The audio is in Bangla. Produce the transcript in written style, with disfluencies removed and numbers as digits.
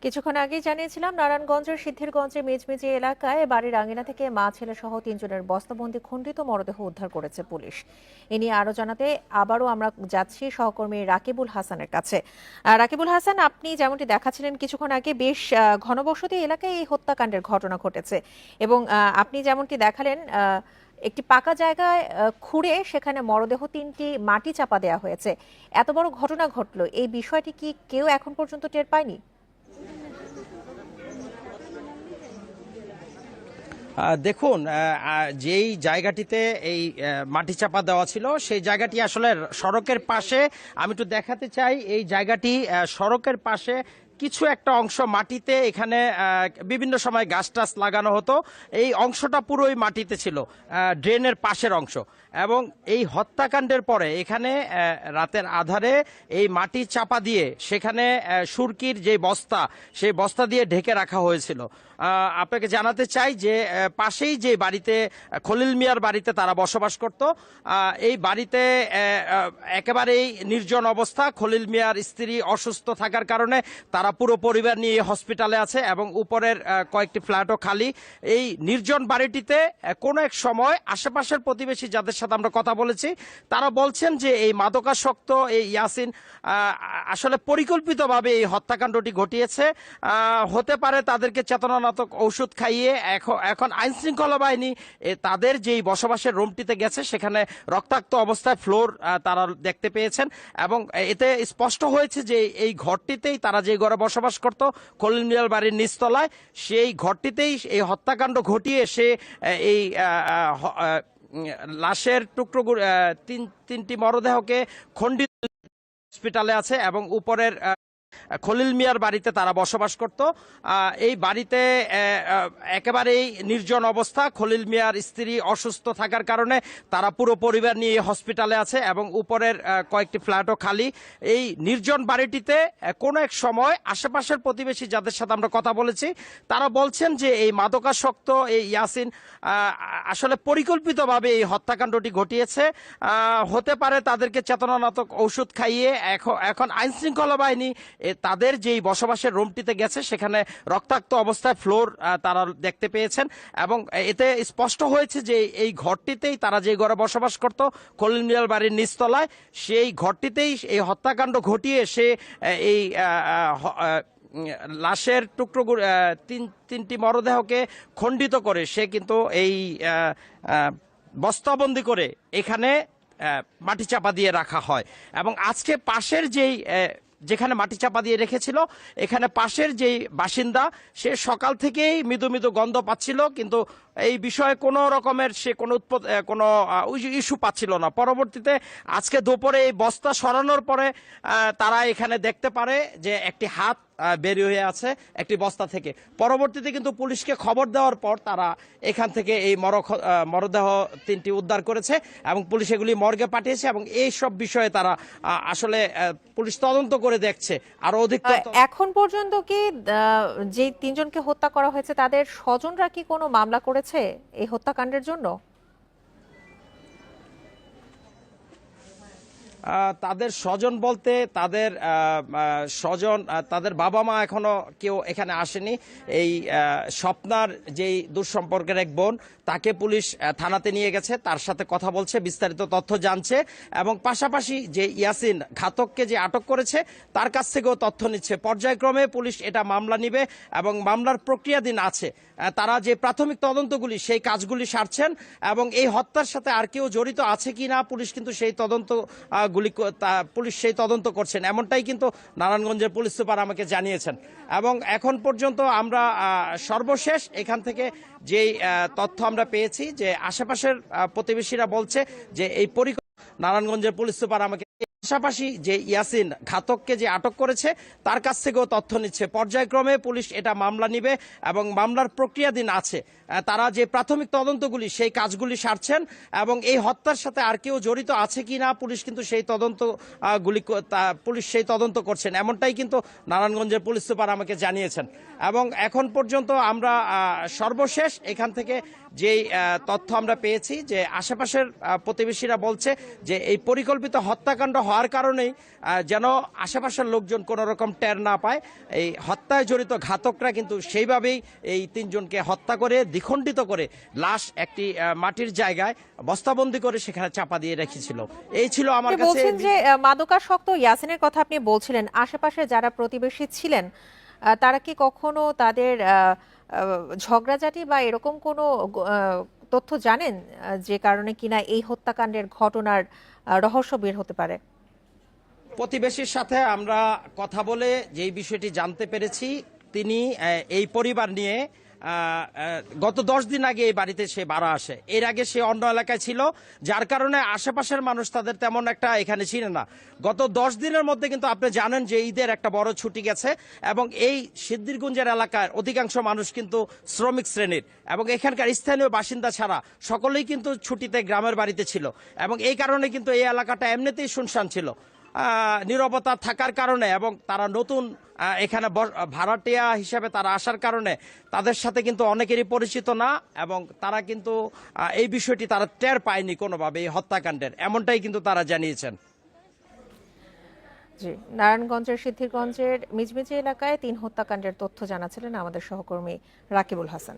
কিছুক্ষণ আগেই জানিয়েছিলাম নারায়ণগঞ্জের সিদ্ধিরগঞ্জের মেজমেজি এলাকায় বাড়ির আঙিনা থেকে মা ছেলে সহ তিনজনের বস্তাবন্দি খণ্ডিত মরদেহ উদ্ধার করেছে পুলিশ। এ নিয়ে আরো জানাতে আবারও আমরা যাচ্ছি সহকর্মী রাকিবুল হাসানের কাছে। রাকিবুল হাসান, আপনি যেমনটি দেখাচ্ছিলেন কিছুক্ষণ আগে, বেশ ঘনবসতি এলাকায় এই হত্যাকাণ্ডের ঘটনা ঘটেছে এবং আপনি যেমনটি দেখালেন একটি পাকা জায়গায় খুঁড়ে সেখানে মরদেহ তিনটি মাটি চাপা দেওয়া হয়েছে। এত বড় ঘটনা ঘটলো, এই বিষয়টি কি কেউ এখন পর্যন্ত টের পায়নি? দেখুন, যেই জায়গাটিতে এই মাটি চাপা দেওয়া ছিল সেই জায়গাটি আসলে সড়কের পাশে। আমি একটু দেখাতে চাই, এই জায়গাটি সড়কের পাশে কিছু একটা অংশ মাটিতে, এখানে বিভিন্ন সময় গাছ টাছ লাগানো হতো। এই অংশটা পুরোই মাটিতে ছিল, ড্রেনের পাশের অংশ। এবং এই হত্যাকাণ্ডের পরে এখানে রাতের আধারে এই মাটি চাপা দিয়ে সেখানে সুরকির যে বস্তা, সেই বস্তা দিয়ে ঢেকে রাখা হয়েছিল। আপনাকে জানাতে চাই যে পাশেই যে বাড়িতে খলিল মিয়ার বাড়িতে তারা বসবাস করত, এই বাড়িতে একেবারেই নির্জন অবস্থা। খলিল মিয়ার স্ত্রী অসুস্থ থাকার কারণে তারা পুরো পরিবার নিয়ে হসপিটালে আছে এবং উপরের কয়েকটি ফ্ল্যাটও খালি। এই নির্জন বাড়িটিতে কোনো এক সময় আশেপাশের প্রতিবেশী যাদের সাথে আমরা কথা বলেছি, তারা বলছেন যে এই মাদকাসক্ত এই ইয়াসিন আসলে পরিকল্পিতভাবে এই হত্যাকাণ্ডটি ঘটিয়েছে। হতে পারে তাদেরকে চেতনানাশক ঔষধ খাইয়ে এখন আইন শৃঙ্খলা বাহিনী তাদের যেই বসবাসের রুমটিতে গেছে, সেখানে রক্তাক্ত অবস্থায় ফ্লোর তারা দেখতে পেয়েছেন। এবং এতে স্পষ্ট হয়েছে যে এই ঘরটিতেই তারা যে ঘরে বসবাস করত, খলিল মিয়ার বাড়ির নিচতলায়, সেই ঘরটিতেই এই হত্যাকাণ্ড ঘটিয়ে সে এই লাশের টুকরো তিনটি মরদেহকে খণ্ডিত হসপিটালে আছে এবং উপরের খলিল মিয়ার বাড়িতে তারা বসবাস করত। এই বাড়িতে একেবারেই নির্জন অবস্থা। খলিল মিয়ার স্ত্রী অসুস্থ থাকার কারণে তারা পুরো পরিবার নিয়ে হসপিটালে আছে এবং উপরের কয়েকটি ফ্ল্যাটও খালি। এই নির্জন বাড়িটিতে কোনো এক সময় আশেপাশের প্রতিবেশী যাদের সাথে আমরা কথা বলেছি, তারা বলছেন যে এই মাদকাসক্ত এই ইয়াসিন আসলে পরিকল্পিতভাবে এই হত্যাকাণ্ডটি ঘটিয়েছে। হতে পারে তাদেরকে চেতনানাশক ঔষধ খাইয়ে এখন আইন শৃঙ্খলা বাহিনী তাদের যেই বসবাসের রুমটিতে গেছে, সেখানে রক্তাক্ত অবস্থায় ফ্লোর তারা দেখতে পেয়েছেন। এবং এতে স্পষ্ট হয়েছে যে এই ঘরটিতেই তারা যে ঘরে বসবাস করত, খলিল মিয়ার বাড়ির নিচতলায়, সেই ঘরটিতেই এই হত্যাকাণ্ড ঘটিয়ে সে এই লাশের টুকরো তিনটি মরদেহকে খণ্ডিত করে সে কিন্তু এই বস্তাবন্দি করে এখানে মাটি চাপা দিয়ে রাখা হয়। এবং আজকে পাশের যেখানে মাটি চাপা দিয়ে রেখেছিল, এখানে পাশের যেই বাসিন্দা, সে সকাল থেকেই মৃদু মৃদু গন্ধ পাচ্ছিল, কিন্তু এই বিষয়ে কোনো রকমের সে কোনো ইস্যু পাচ্ছিল না। পরবর্তীতে আজকে দুপুরে এই বস্তা সরানোর পরে তারা এখানে দেখতে পারে যে একটি হাত বের হয়ে আছে একটি বস্তা থেকে। পরবর্তীতে কিন্তু পুলিশকে খবর দেওয়ার পর তারা এখান থেকে এই মরদেহ তিনটি উদ্ধার করেছে এবং পুলিশ এগুলি মর্গে পাঠিয়েছে। এবং এই সব বিষয়ে তারা আসলে পুলিশ তদন্ত করে দেখছে আরো অধিক। এখন পর্যন্ত কি যে তিনজনকে হত্যা করা হয়েছে তাদের স্বজনরা কি কোনো মামলা করেছে এই হত্যাকাণ্ডের জন্য? তাদের স্বজন বলতে তাদের স্বজন, তাদের বাবা মা এখনো কেউ এখানে আসেনি। এই স্বপ্নার যেই দুঃসম্পর্কের এক বোন, তাকে পুলিশ থানাতে নিয়ে গেছে, তার সাথে কথা বলছে, বিস্তারিত তথ্য জানছে। এবং পাশাপাশি যে ইয়াসিন ঘাতককে যে আটক করেছে, তার কাছ থেকেও তথ্য নিচ্ছে। পর্যায়ক্রমে পুলিশ এটা মামলা নিবে এবং মামলার প্রক্রিয়াধীন আছে। তারা যে প্রাথমিক তদন্তগুলি, সেই কাজগুলি সারছেন এবং এই হত্যার সাথে আর কেউ জড়িত আছে কি না, পুলিশ কিন্তু সেই পুলিশ সেই তদন্ত করছেন, এমনটাই কিন্তু নারায়ণগঞ্জের পুলিশ সুপার আমাকে জানিয়েছেন। এবং এখন পর্যন্ত আমরা সর্বশেষ এখান থেকে যেই তথ্য আমরা পেয়েছি, যে আশেপাশের প্রতিবেশীরা বলছে যে এই নারায়ণগঞ্জের পুলিশ সুপার আমাকে পাশাপাশি যে ইয়াসিন ঘাতককে যে আটক করেছে, তার কাছ থেকেও তথ্য নিচ্ছে। পর্যায়ক্রমে পুলিশ এটা মামলা নিবে এবং মামলার প্রক্রিয়াধীন আছে। তারা যে প্রাথমিক তদন্তগুলি, সেই কাজগুলি সারছেন এবং এই হত্যার সাথে আর কেউ জড়িত আছে কি না, পুলিশ কিন্তু সেই পুলিশ সেই তদন্ত করছেন, এমনটাই কিন্তু নারায়ণগঞ্জের পুলিশ সুপার আমাকে জানিয়েছেন। এবং এখন পর্যন্ত আমরা সর্বশেষ এখান থেকে যেই তথ্য আমরা পেয়েছি, যে আশেপাশের প্রতিবেশীরা বলছে যে এই পরিকল্পিত হত্যাকাণ্ড হওয়ার কারণেই যেন আশেপাশের লোকজন কোনো রকম টের না পায়, এই হত্যায় জড়িত ঘাতকরা কিন্তু সেইভাবেই এই তিনজনকে হত্যা করে দ্বিখণ্ডিত করে লাশ একটি মাটির জায়গায় বস্তাবন্দি করে সেখানে চাপা দিয়ে রেখেছিল। এই ছিল আমার আপনি কাছে। বলছেন যে মাদকাসক্ত ইয়াসিনের কথা আপনি বলছিলেন, আশেপাশে যারা প্রতিবেশী ছিলেন তারা কি কখনো তাদের ঝগড়াঝাটি বা এরকম কোনো তথ্য জানেন যে কারণে কিনা এই হত্যাকাণ্ডের ঘটনার রহস্য বের হতে পারে? প্রতিবেশীর সাথে আমরা কথা বলে যেই বিষয়টি জানতে পেরেছি, তিনি এই পরিবার নিয়ে গত 10 দিন আগে এই বাড়িতে সে ভাড়া আসে। এর আগে সে অন্য এলাকায় ছিল, যার কারণে আশেপাশের মানুষ তাদের তেমন একটা এখানে ছিল না। গত 10 দিনের মধ্যে কিন্তু আপনি জানেন যে ঈদের একটা বড় ছুটি গেছে, এবং এই সিদ্ধিরগঞ্জের এলাকার অধিকাংশ মানুষ কিন্তু শ্রমিক শ্রেণীর, এবং এখানকার স্থানীয় বাসিন্দা ছাড়া সকলেই কিন্তু ছুটিতে গ্রামের বাড়িতে ছিল, এবং এই কারণে কিন্তু এই এলাকাটা এমনিতেই শুনশান ছিল। নীরবতা থাকার কারণে এবং তারা নতুন এখানে ভাড়াটিয়া হিসাবে তারা আসার কারণে তাদের সাথে কিন্তু অনেকেরই পরিচিত না, এবং তারা কিন্তু এই বিষয়টি তারা টের পায়নি কোনোভাবে এই হত্যাকাণ্ডের, এমনটাই কিন্তু তারা জানিয়েছেন। জি, নারায়ণগঞ্জের সিদ্ধিরগঞ্জের মিজমিজি এলাকায় 3 হত্যাকাণ্ডের তথ্য জানাচ্ছিলেন আমাদের সহকর্মী রাকিবুল হাসান।